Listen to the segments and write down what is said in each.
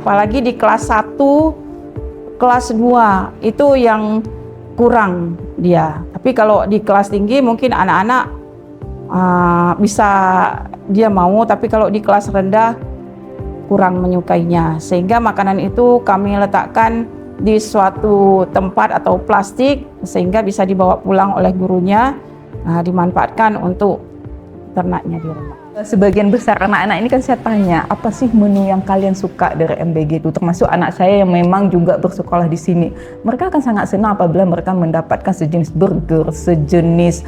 apalagi di kelas 1, kelas 2 itu yang kurang dia. Tapi kalau di kelas tinggi mungkin anak-anak bisa dia mau, tapi kalau di kelas rendah kurang menyukainya. Sehingga makanan itu kami letakkan di suatu tempat atau plastik sehingga bisa dibawa pulang oleh gurunya, dimanfaatkan untuk ternaknya di rumah. Sebagian besar anak-anak ini kan saya tanya, apa sih menu yang kalian suka dari MBG itu? Termasuk anak saya yang memang juga bersekolah di sini. Mereka akan sangat senang apabila mereka mendapatkan sejenis burger, sejenis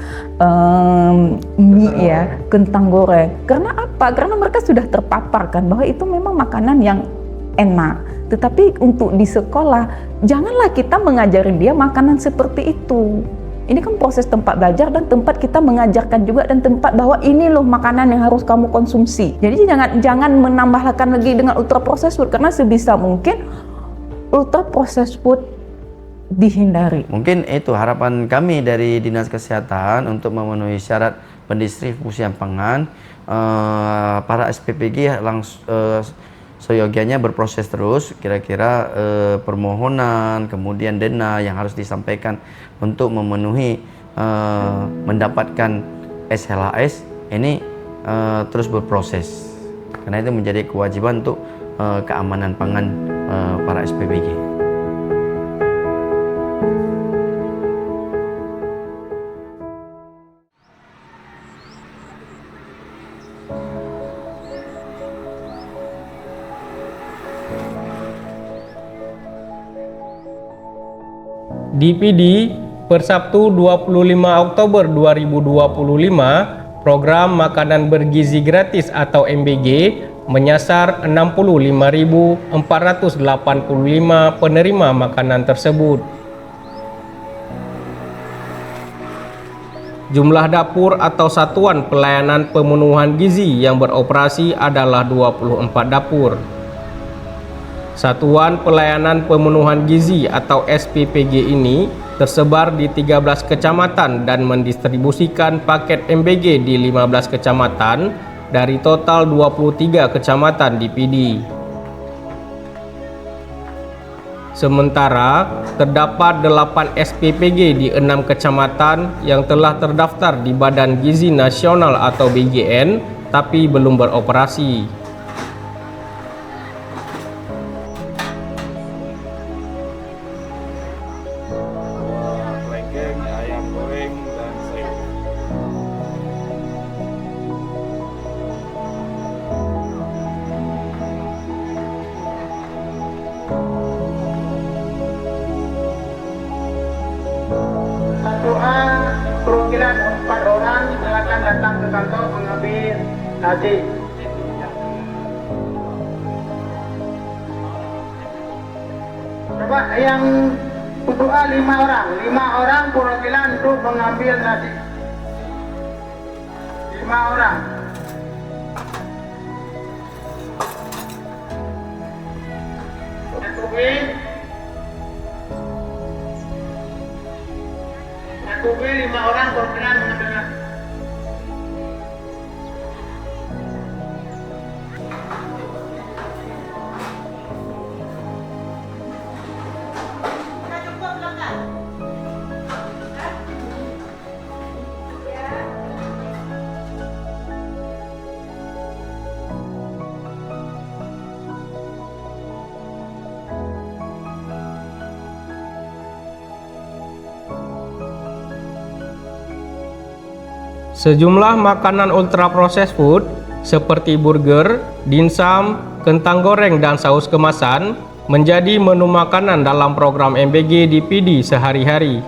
mie ya, kentang goreng. Karena apa? Karena mereka sudah terpaparkan bahwa itu memang makanan yang enak. Tetapi untuk di sekolah, janganlah kita mengajarin dia makanan seperti itu. Ini kan proses tempat belajar dan tempat kita mengajarkan juga, dan tempat bahwa ini loh makanan yang harus kamu konsumsi. Jadi jangan menambahkan lagi dengan ultra processed food, karena sebisa mungkin ultra processed food dihindari. Mungkin itu harapan kami dari Dinas Kesehatan untuk memenuhi syarat pendistribusian pangan. Para SPPG langsung seyogianya berproses terus, kira-kira permohonan, kemudian dana yang harus disampaikan untuk memenuhi mendapatkan SLAS ini terus berproses, karena itu menjadi kewajiban untuk keamanan pangan para SPPG. DPD per Sabtu 25 Oktober 2025, program makanan bergizi gratis atau MBG menyasar 65.485 penerima makanan tersebut. Jumlah dapur atau satuan pelayanan pemenuhan gizi yang beroperasi adalah 24 dapur. Satuan Pelayanan Pemenuhan Gizi atau SPPG ini tersebar di 13 kecamatan dan mendistribusikan paket MBG di 15 kecamatan dari total 23 kecamatan DPD. Sementara terdapat 8 SPPG di 6 kecamatan yang telah terdaftar di Badan Gizi Nasional atau BGN tapi belum beroperasi. Perwakilan 4 orang silakan datang ke kantor mengambil nasi. Coba yang untuk A 5 orang, 5 orang perwakilan untuk mengambil nasi. 5 orang. Satu B. Satu B 5 orang perwakilan mengambil nasi. Sejumlah makanan ultra processed food seperti burger, dimsum, kentang goreng dan saus kemasan menjadi menu makanan dalam program MBG DPD sehari-hari.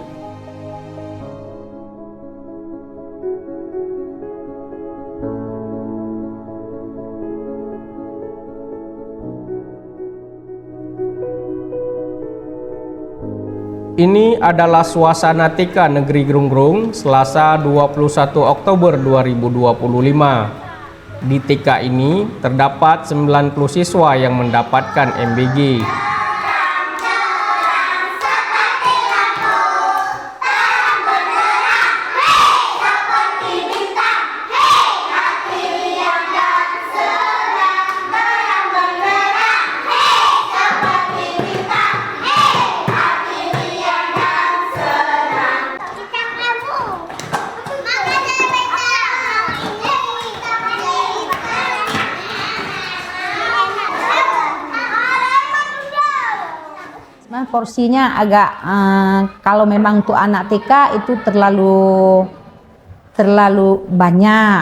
Ini adalah suasana TK Negeri Grunggrung Selasa 21 Oktober 2025. Di TK ini terdapat 90 siswa yang mendapatkan MBG. porsinya agak kalau memang untuk anak TK itu terlalu banyak.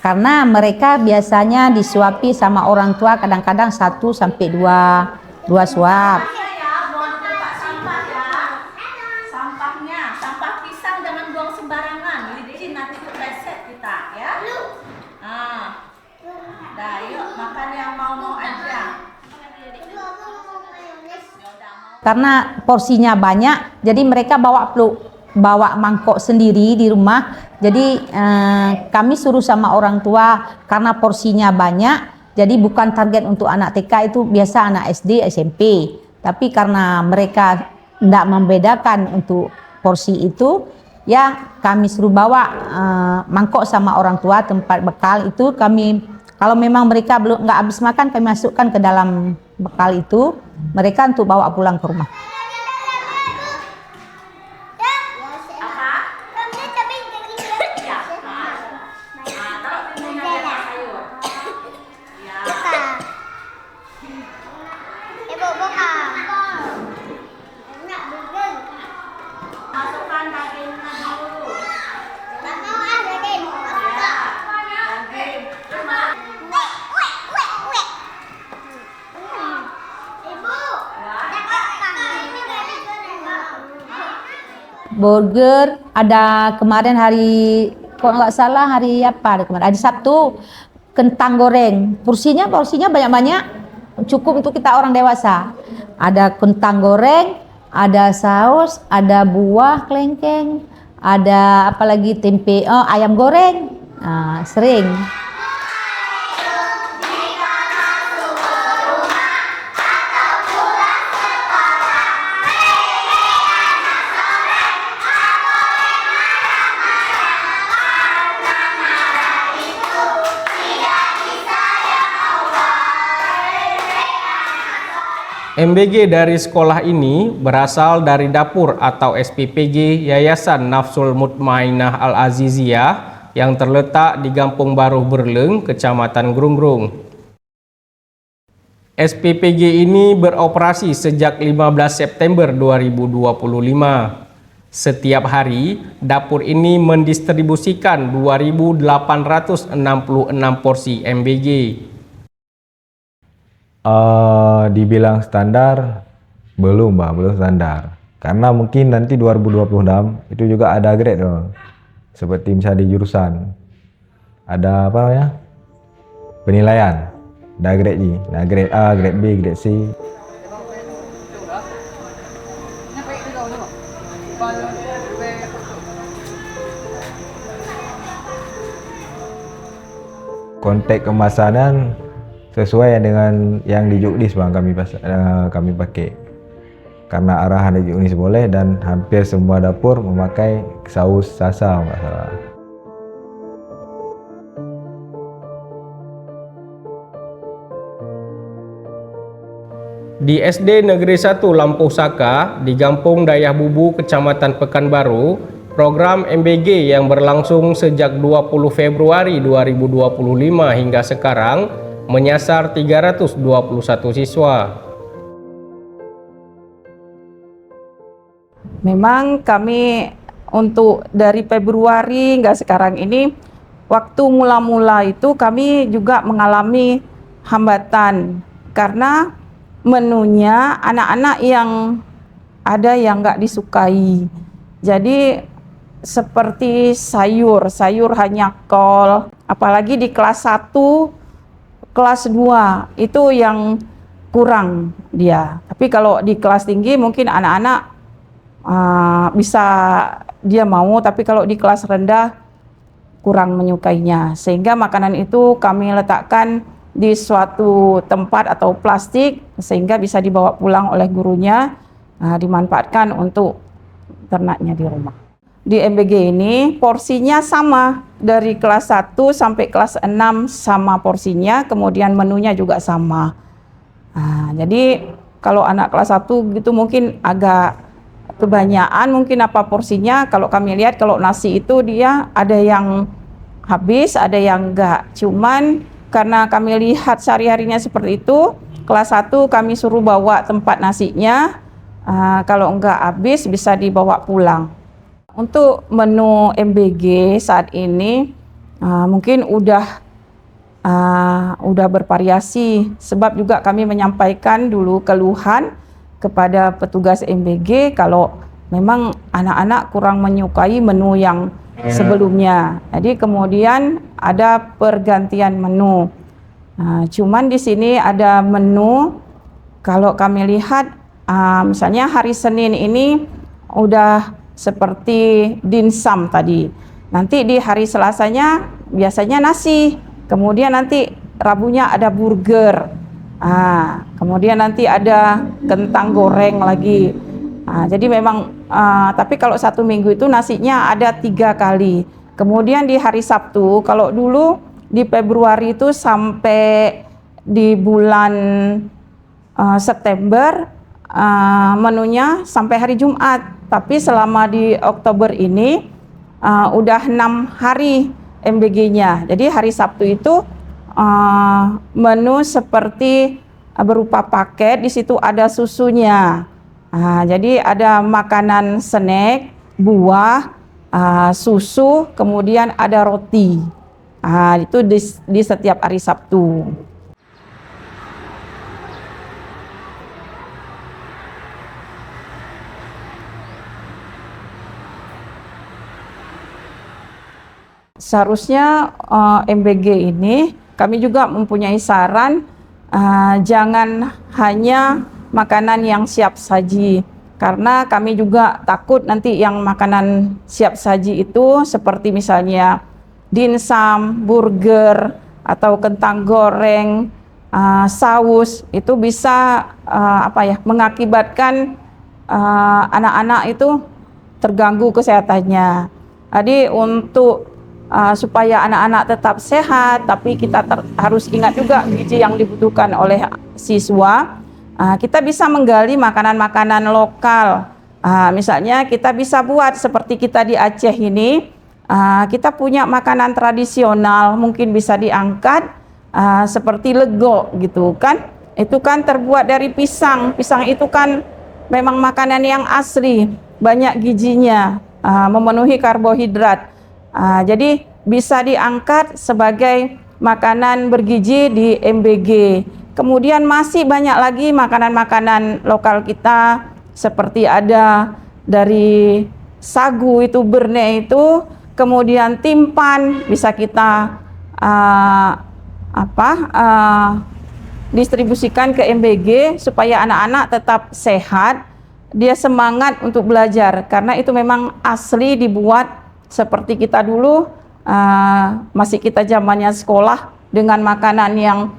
Karena mereka biasanya disuapi sama orang tua kadang-kadang 1 sampai 2 suap. Sampah pisang jangan buang sembarangan. Jadi nanti kepleset kita ya. Dah, yuk makan yang mau aja. Karena porsinya banyak, jadi mereka bawa mangkok sendiri di rumah. Jadi kami suruh sama orang tua karena porsinya banyak. Jadi bukan target untuk anak TK, itu biasa anak SD, SMP. Tapi karena mereka tidak membedakan untuk porsi itu, ya kami suruh bawa mangkok sama orang tua. Tempat bekal itu kami, kalau memang mereka belum nggak habis makan, kami masukkan ke dalam bekal itu, mereka untuk bawa pulang ke rumah. Masukkan dagingnya dulu. Burger ada kemarin hari, kalau nggak salah hari apa ada kemarin, hari Sabtu, kentang goreng. Porsinya banyak-banyak, cukup untuk kita orang dewasa. Ada kentang goreng, ada saus, ada buah kelengkeng, ada apalagi tempe, ayam goreng, sering. MBG dari sekolah ini berasal dari dapur atau SPPG Yayasan Nafsul Mutmainah Al-Aziziyah yang terletak di Gampung Baru Berleng, Kecamatan Grunggrung. SPPG ini beroperasi sejak 15 September 2025. Setiap hari, dapur ini mendistribusikan 2.866 porsi MBG. Dibilang standar, belum standar. Karena mungkin nanti 2026 itu juga ada grade tuh. Seperti misalnya di jurusan. Ada apa namanya? Penilaian. Ada grade G, nah grade A, grade B, grade C. Konteks kemasanan sesuai dengan yang di Juknis bang, kami pakai. Karena arahan di Juknis boleh, dan hampir semua dapur memakai saus sasa nggak salah. Di SD Negeri 1 Lampuh Saka, di Gampung Dayah Bubu, Kecamatan Pekanbaru, program MBG yang berlangsung sejak 20 Februari 2025 hingga sekarang menyasar 321 siswa. Memang kami untuk dari Februari hingga sekarang ini, waktu mula-mula itu kami juga mengalami hambatan karena menunya anak-anak yang ada yang nggak disukai. Jadi seperti sayur hanya kol, apalagi di kelas 1, kelas 2 itu yang kurang dia. Tapi kalau di kelas tinggi mungkin anak-anak bisa dia mau, tapi kalau di kelas rendah kurang menyukainya. Sehingga makanan itu kami letakkan di suatu tempat atau plastik sehingga bisa dibawa pulang oleh gurunya, dimanfaatkan untuk ternaknya di rumah. Di MBG ini porsinya sama, dari kelas 1 sampai kelas 6 sama porsinya, kemudian menunya juga sama. Jadi kalau anak kelas 1 gitu mungkin agak kebanyakan mungkin apa porsinya. Kalau kami lihat kalau nasi itu dia ada yang habis, ada yang enggak. Cuman karena kami lihat sehari-harinya seperti itu, kelas 1 kami suruh bawa tempat nasinya, Kalau enggak habis bisa dibawa pulang. Untuk menu MBG saat ini mungkin udah bervariasi, sebab juga kami menyampaikan dulu keluhan kepada petugas MBG kalau memang anak-anak kurang menyukai menu yang sebelumnya. Jadi kemudian ada pergantian menu. Cuman di sini ada menu, kalau kami lihat misalnya hari Senin ini udah seperti dimsum tadi. Nanti di hari Selasanya biasanya nasi. Kemudian nanti Rabunya ada burger. Kemudian nanti ada kentang goreng lagi. Jadi memang tapi kalau 1 minggu itu nasinya ada 3 kali. Kemudian di hari Sabtu, kalau dulu di Februari itu sampai di bulan September menunya sampai hari Jumat, tapi selama di Oktober ini udah 6 hari MBG-nya. Jadi hari Sabtu itu menu seperti berupa paket, di situ ada susunya. Jadi ada makanan snack, buah, susu, kemudian ada roti. Itu di setiap hari Sabtu. Seharusnya MBG ini kami juga mempunyai saran, jangan hanya makanan yang siap saji, karena kami juga takut nanti yang makanan siap saji itu seperti misalnya dimsum, burger, atau kentang goreng, saus, itu bisa mengakibatkan anak-anak itu terganggu kesehatannya. Jadi untuk supaya anak-anak tetap sehat, tapi kita harus ingat juga gizi yang dibutuhkan oleh siswa. Kita bisa menggali makanan-makanan lokal. Misalnya kita bisa buat seperti kita di Aceh ini, kita punya makanan tradisional, mungkin bisa diangkat seperti lego gitu kan. Itu kan terbuat dari pisang. Pisang itu kan memang makanan yang asli, banyak gizinya, memenuhi karbohidrat. Jadi bisa diangkat sebagai makanan bergizi di MBG. Kemudian masih banyak lagi makanan-makanan lokal kita, seperti ada dari sagu itu, berne itu, kemudian timpan bisa kita distribusikan ke MBG supaya anak-anak tetap sehat, dia semangat untuk belajar, karena itu memang asli dibuat seperti kita dulu, masih kita zamannya sekolah dengan makanan yang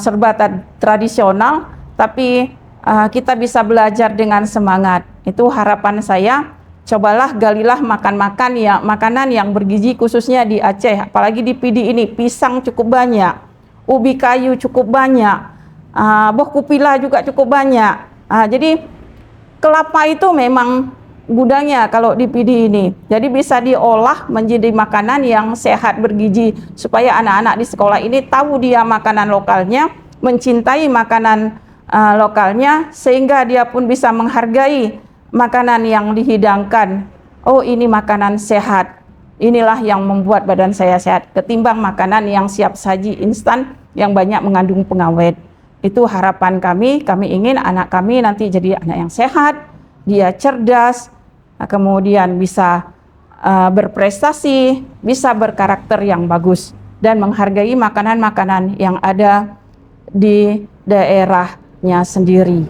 serba tradisional, tapi kita bisa belajar dengan semangat. Itu harapan saya. Cobalah galilah makanan yang bergizi, khususnya di Aceh, apalagi di PD ini. Pisang cukup banyak, ubi kayu cukup banyak, buah kupila juga cukup banyak. Jadi kelapa itu memang gudangnya kalau di PD ini. Jadi bisa diolah menjadi makanan yang sehat bergizi, supaya anak-anak di sekolah ini tahu dia makanan lokalnya, mencintai makanan lokalnya, sehingga dia pun bisa menghargai makanan yang dihidangkan. Oh, ini makanan sehat, inilah yang membuat badan saya sehat, ketimbang makanan yang siap saji instan yang banyak mengandung pengawet. Itu harapan kami. Kami ingin anak kami nanti jadi anak yang sehat, dia cerdas, kemudian bisa berprestasi, bisa berkarakter yang bagus, dan menghargai makanan-makanan yang ada di daerahnya sendiri.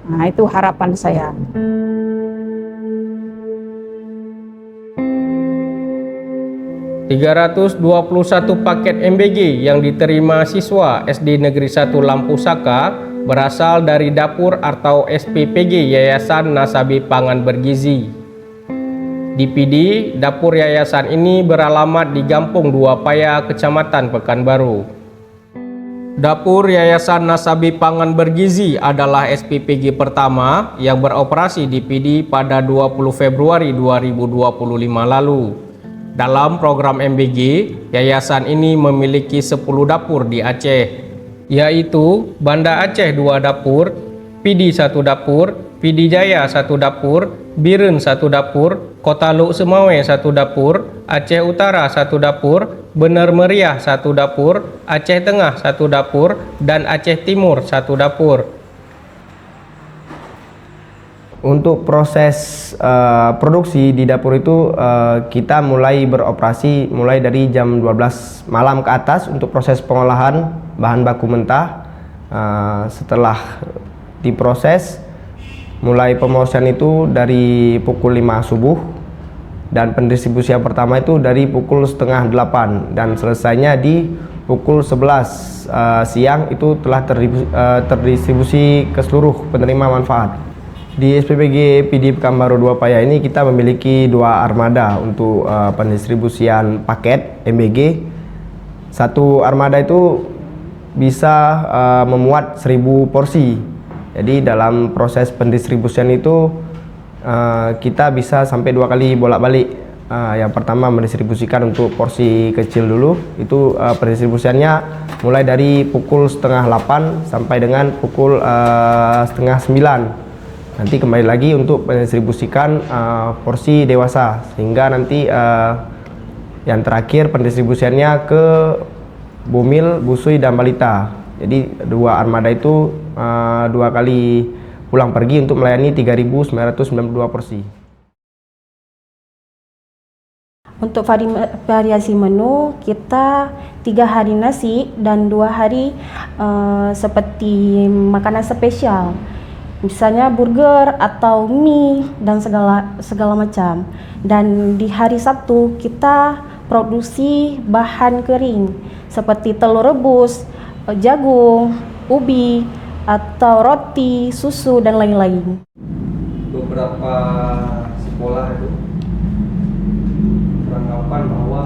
Nah, itu harapan saya. ...321 paket MBG yang diterima siswa SD Negeri 1 Lampu Saka berasal dari dapur atau SPPG Yayasan Nasabi Pangan Bergizi. Di PD, dapur yayasan ini beralamat di Gampung Dua Paya, Kecamatan Pekanbaru. Dapur Yayasan Nasabi Pangan Bergizi adalah SPPG pertama yang beroperasi di PD pada 20 Februari 2025 lalu. Dalam program MBG, yayasan ini memiliki 10 dapur di Aceh, yaitu Banda Aceh 2 dapur, PD 1 dapur, Pidi Jaya 1 dapur, Biren 1 dapur, Kota Luk Semawe 1 dapur, Aceh Utara 1 dapur, Bener Meriah 1 dapur, Aceh Tengah 1 dapur, dan Aceh Timur 1 dapur. Untuk proses produksi di dapur itu kita mulai beroperasi mulai dari jam 12 malam ke atas untuk proses pengolahan bahan baku mentah. Setelah diproses, mulai pemrosesan itu dari pukul 5 subuh dan pendistribusian pertama itu dari pukul setengah 8 dan selesainya di pukul 11 siang itu telah terdistribusi ke seluruh penerima manfaat. Di SPPG PD Pekanbaru 2 Paya ini kita memiliki 2 armada untuk pendistribusian paket MBG. Satu armada itu bisa memuat 1000 porsi. Jadi dalam proses pendistribusian itu kita bisa sampai 2 kali bolak-balik. Yang pertama mendistribusikan untuk porsi kecil dulu, itu pendistribusiannya mulai dari pukul setengah 8 sampai dengan pukul setengah 9. Nanti kembali lagi untuk mendistribusikan porsi dewasa, sehingga nanti yang terakhir pendistribusiannya ke Bumil, Busui, dan Balita. Jadi 2 armada itu 2 kali pulang pergi untuk melayani 3.992 porsi. Untuk variasi menu, kita 3 hari nasi dan 2 hari seperti makanan spesial. Misalnya burger atau mie dan segala macam. Dan di hari Sabtu kita produksi bahan kering seperti telur rebus, jagung, ubi, atau roti, susu, dan lain-lain. Beberapa sekolah itu beranggapan bahwa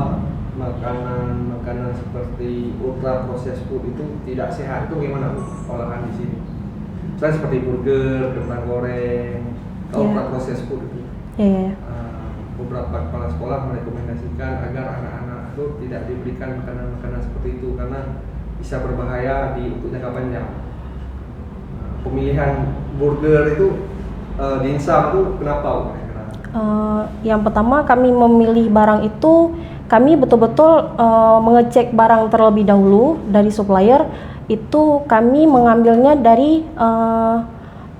makanan seperti ultra processed food itu tidak sehat. Itu gimana Bu olahan di sini? Misalnya seperti burger, kentang goreng, ultra processed food itu. Beberapa kepala sekolah merekomendasikan agar anak-anak itu tidak diberikan makanan-makanan seperti itu karena bisa berbahaya untuk jangka panjang. Pemilihan burger itu di Insam itu kenapa? Yang pertama, kami memilih barang itu, kami betul-betul mengecek barang terlebih dahulu dari supplier. Itu kami mengambilnya dari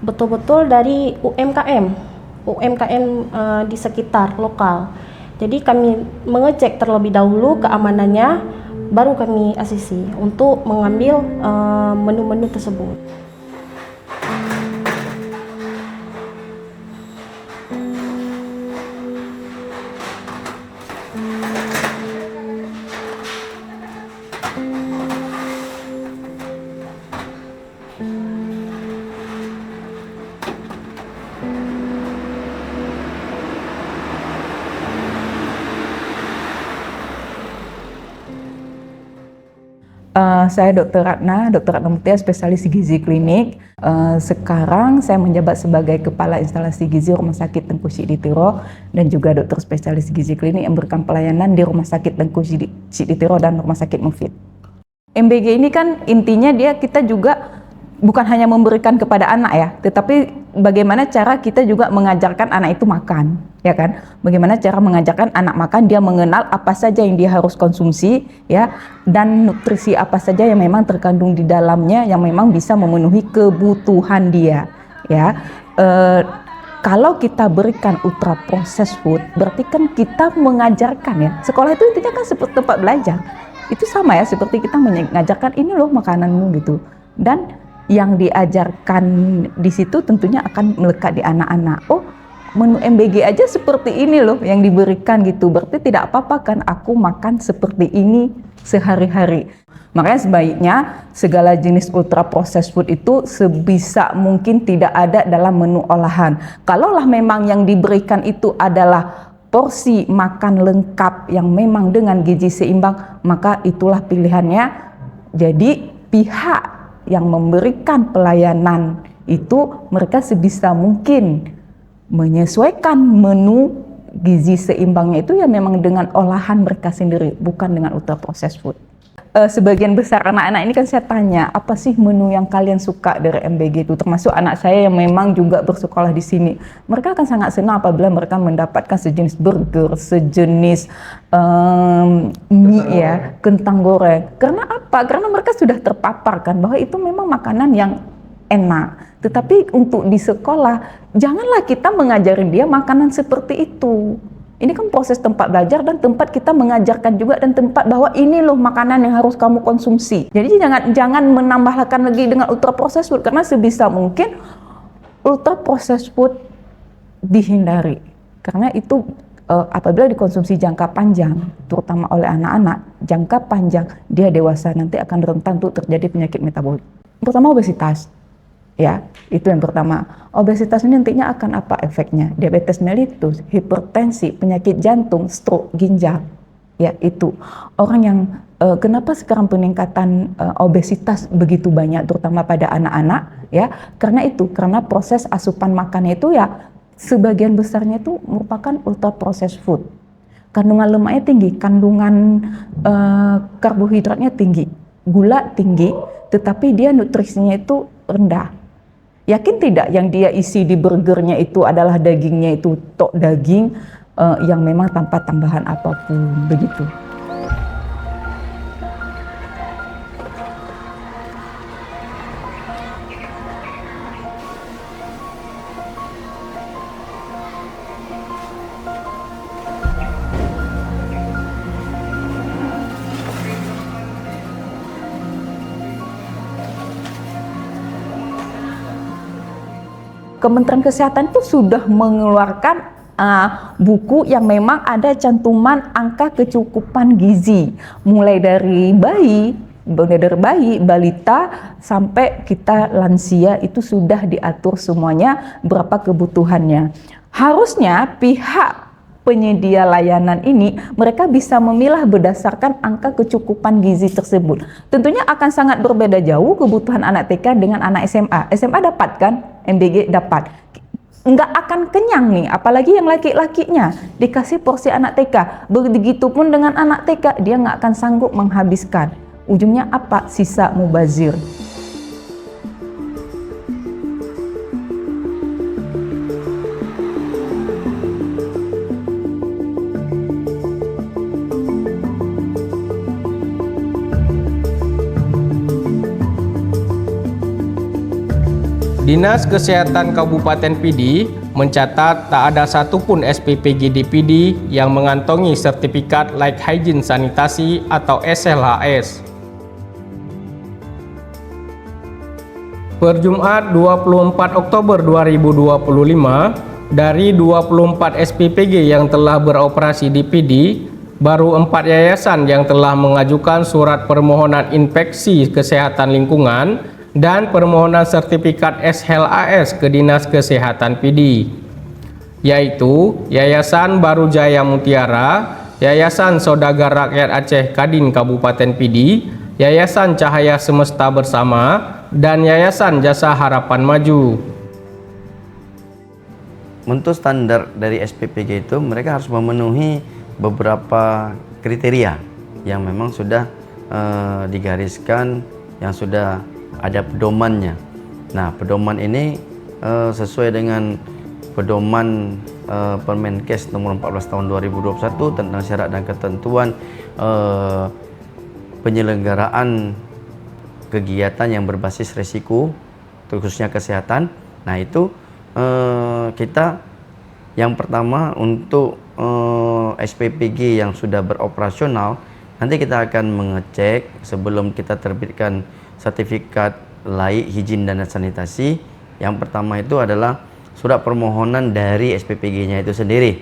betul-betul dari UMKM di sekitar lokal. Jadi kami mengecek terlebih dahulu keamanannya, baru kami asisi untuk mengambil menu-menu tersebut. Saya Dr. Ratna Mutia, spesialis gizi klinik. Sekarang saya menjabat sebagai Kepala Instalasi Gizi Rumah Sakit Tengku Siditiro dan juga dokter spesialis gizi klinik yang memberikan pelayanan di Rumah Sakit Tengku Siditiro dan Rumah Sakit Mufid. MBG ini kan intinya kita juga bukan hanya memberikan kepada anak ya, tetapi bagaimana cara kita juga mengajarkan anak itu makan, ya kan? Bagaimana cara mengajarkan anak makan, dia mengenal apa saja yang dia harus konsumsi, ya, dan nutrisi apa saja yang memang terkandung di dalamnya yang memang bisa memenuhi kebutuhan dia, ya. Kalau kita berikan ultra processed food, berarti kan kita mengajarkan ya. Sekolah itu intinya kan seperti tempat belajar. Itu sama ya, seperti kita mengajarkan ini loh makananmu gitu. Dan yang diajarkan di situ tentunya akan melekat di anak-anak. Oh, menu MBG aja seperti ini loh yang diberikan gitu. Berarti tidak apa-apa kan aku makan seperti ini sehari-hari. Makanya sebaiknya segala jenis ultra processed food itu sebisa mungkin tidak ada dalam menu olahan. Kalaulah memang yang diberikan itu adalah porsi makan lengkap yang memang dengan gizi seimbang, maka itulah pilihannya. Jadi pihak yang memberikan pelayanan itu mereka sebisa mungkin menyesuaikan menu gizi seimbangnya itu ya memang dengan olahan mereka sendiri, bukan dengan ultra processed food. sebagian besar anak-anak ini kan saya tanya, apa sih menu yang kalian suka dari MBG itu? Termasuk anak saya yang memang juga bersekolah di sini. Mereka akan sangat senang apabila mereka mendapatkan sejenis burger, sejenis mie ya, kentang goreng. Karena apa? Karena mereka sudah terpaparkan bahwa itu memang makanan yang enak. Tetapi untuk di sekolah, janganlah kita mengajarin dia makanan seperti itu. Ini kan proses tempat belajar dan tempat kita mengajarkan juga, dan tempat bahwa ini loh makanan yang harus kamu konsumsi. Jadi jangan menambahkan lagi dengan ultra processed food, karena sebisa mungkin ultra processed food dihindari. Karena itu apabila dikonsumsi jangka panjang, terutama oleh anak-anak, jangka panjang dia dewasa nanti akan rentan untuk terjadi penyakit metabolik. Pertama obesitas. Ya, itu yang pertama. Obesitas ini nantinya akan apa efeknya? Diabetes mellitus, hipertensi, penyakit jantung, stroke, ginjal. Ya, itu. Orang yang kenapa sekarang peningkatan obesitas begitu banyak terutama pada anak-anak, ya? Karena proses asupan makannya itu ya sebagian besarnya itu merupakan ultra processed food. Kandungan lemaknya tinggi, kandungan karbohidratnya tinggi, gula tinggi, tetapi dia nutrisinya itu rendah. Yakin tidak yang dia isi di burgernya itu adalah dagingnya itu tok daging yang memang tanpa tambahan apapun, begitu. Kementerian Kesehatan itu sudah mengeluarkan buku yang memang ada cantuman angka kecukupan gizi, mulai dari bayi, balita sampai kita lansia, itu sudah diatur semuanya berapa kebutuhannya. Harusnya pihak penyedia layanan ini mereka bisa memilah berdasarkan angka kecukupan gizi tersebut. Tentunya akan sangat berbeda jauh kebutuhan anak TK dengan anak SMA. SMA dapat kan? MBG dapat. Nggak akan kenyang nih, apalagi yang laki-lakinya dikasih porsi anak TK. Begitupun dengan anak TK, dia nggak akan sanggup menghabiskan. Ujungnya apa? Sisa mubazir. Dinas Kesehatan Kabupaten Pidi mencatat tak ada satupun SPPG di Pidi yang mengantongi sertifikat Like Hygiene Sanitasi atau SLHS. Per Jumat 24 Oktober 2025, dari 24 SPPG yang telah beroperasi di Pidi, baru 4 yayasan yang telah mengajukan surat permohonan inspeksi kesehatan lingkungan dan permohonan sertifikat SLHS ke Dinas Kesehatan Pidi, yaitu Yayasan Baru Jaya Mutiara, Yayasan Saudagar Rakyat Aceh Kadin Kabupaten Pidi, Yayasan Cahaya Semesta Bersama, dan Yayasan Jasa Harapan Maju. Untuk standar dari SPPG itu mereka harus memenuhi beberapa kriteria yang memang sudah digariskan, yang sudah ada pedomannya. Nah, pedoman ini sesuai dengan pedoman Permenkes nomor 14 tahun 2021 tentang syarat dan ketentuan penyelenggaraan kegiatan yang berbasis resiko, khususnya kesehatan. Nah, itu kita yang pertama untuk SPPG yang sudah beroperasional, nanti kita akan mengecek sebelum kita terbitkan sertifikat layak higien dan sanitasi. Yang pertama itu adalah surat permohonan dari SPPG-nya itu sendiri.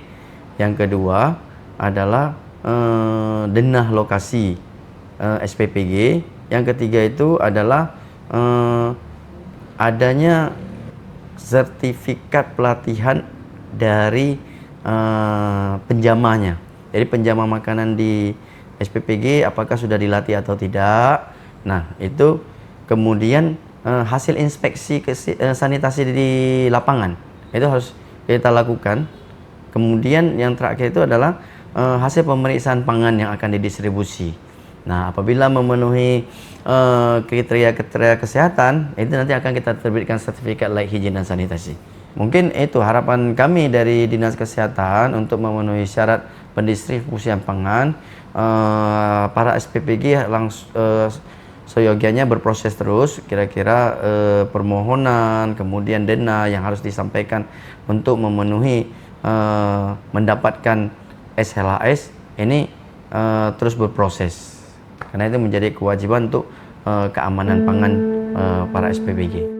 Yang kedua adalah denah lokasi SPPG. Yang ketiga itu adalah adanya sertifikat pelatihan dari penjamahnya. Jadi penjamah makanan di SPPG apakah sudah dilatih atau tidak. Nah, itu kemudian hasil inspeksi sanitasi di lapangan itu harus kita lakukan. Kemudian yang terakhir itu adalah hasil pemeriksaan pangan yang akan didistribusi. Nah, apabila memenuhi kriteria-kriteria kesehatan, itu nanti akan kita terbitkan sertifikat layak higien dan sanitasi. Mungkin itu harapan kami dari Dinas Kesehatan untuk memenuhi syarat pendistribusian pangan. Para SPPG langsung seyogianya berproses terus, kira-kira permohonan, kemudian dana yang harus disampaikan untuk memenuhi mendapatkan SLHS ini terus berproses. Karena itu menjadi kewajiban untuk keamanan pangan para SPPG.